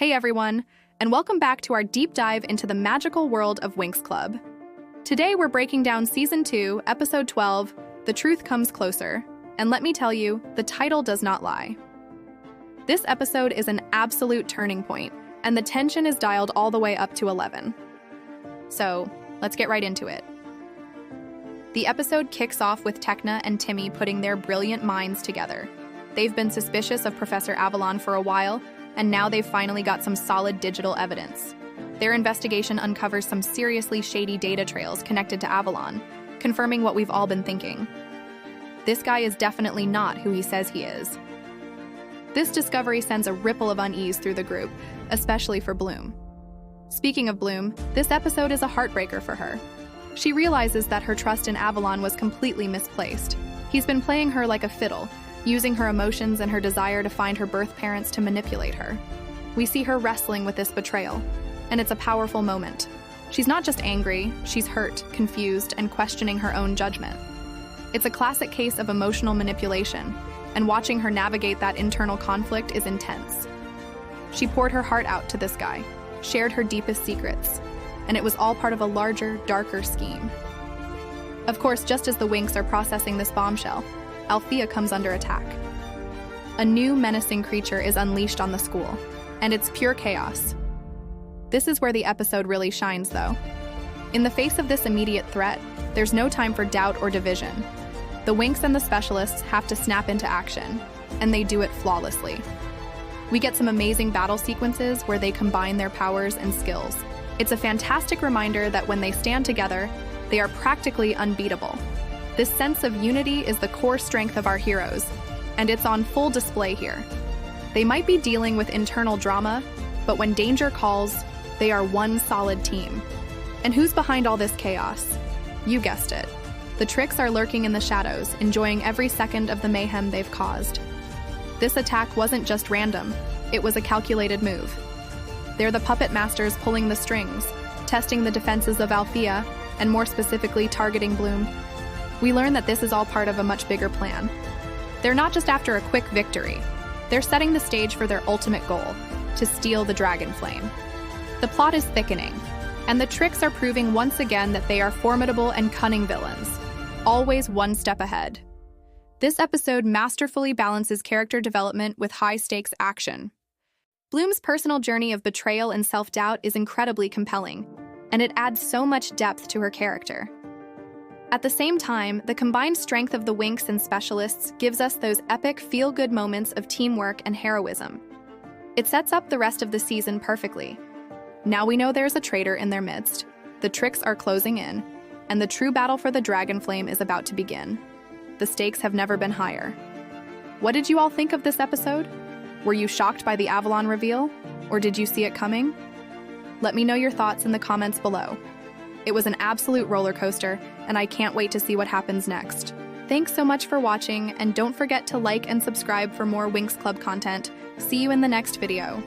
Hey everyone, and welcome back to our deep dive into the magical world of Winx Club. Today we're breaking down Season 2, Episode 12, The Truth Comes Closer, and let me tell you, the title does not lie. This episode is an absolute turning point, and the tension is dialed all the way up to 11. So, let's get right into it. The episode kicks off with Tecna and Timmy putting their brilliant minds together. They've been suspicious of Professor Avalon for a while, and now they've finally got some solid digital evidence. Their investigation uncovers some seriously shady data trails connected to Avalon, confirming what we've all been thinking. This guy is definitely not who he says he is. This discovery sends a ripple of unease through the group, especially for Bloom. Speaking of Bloom, this episode is a heartbreaker for her. She realizes that her trust in Avalon was completely misplaced. He's been playing her like a fiddle, using her emotions and her desire to find her birth parents to manipulate her. We see her wrestling with this betrayal, and it's a powerful moment. She's not just angry, she's hurt, confused, and questioning her own judgment. It's a classic case of emotional manipulation, and watching her navigate that internal conflict is intense. She poured her heart out to this guy, shared her deepest secrets, and it was all part of a larger, darker scheme. Of course, just as the Winx are processing this bombshell, Alfea comes under attack. A new menacing creature is unleashed on the school, and it's pure chaos. This is where the episode really shines, though. In the face of this immediate threat, there's no time for doubt or division. The Winx and the Specialists have to snap into action, and they do it flawlessly. We get some amazing battle sequences where they combine their powers and skills. It's a fantastic reminder that when they stand together, they are practically unbeatable. This sense of unity is the core strength of our heroes, and it's on full display here. They might be dealing with internal drama, but when danger calls, they are one solid team. And who's behind all this chaos? You guessed it. The Trix are lurking in the shadows, enjoying every second of the mayhem they've caused. This attack wasn't just random, it was a calculated move. They're the puppet masters pulling the strings, testing the defenses of Alfea, and more specifically targeting Bloom. We learn that this is all part of a much bigger plan. They're not just after a quick victory. They're setting the stage for their ultimate goal, to steal the Dragon Flame. The plot is thickening, and the Trix are proving once again that they are formidable and cunning villains, always one step ahead. This episode masterfully balances character development with high-stakes action. Bloom's personal journey of betrayal and self-doubt is incredibly compelling, and it adds so much depth to her character. At the same time, the combined strength of the Winx and Specialists gives us those epic feel-good moments of teamwork and heroism. It sets up the rest of the season perfectly. Now we know there's a traitor in their midst, the Trix are closing in, and the true battle for the Dragon Flame is about to begin. The stakes have never been higher. What did you all think of this episode? Were you shocked by the Avalon reveal, or did you see it coming? Let me know your thoughts in the comments below. It was an absolute roller coaster, and I can't wait to see what happens next. Thanks so much for watching, and don't forget to like and subscribe for more Winx Club content. See you in the next video.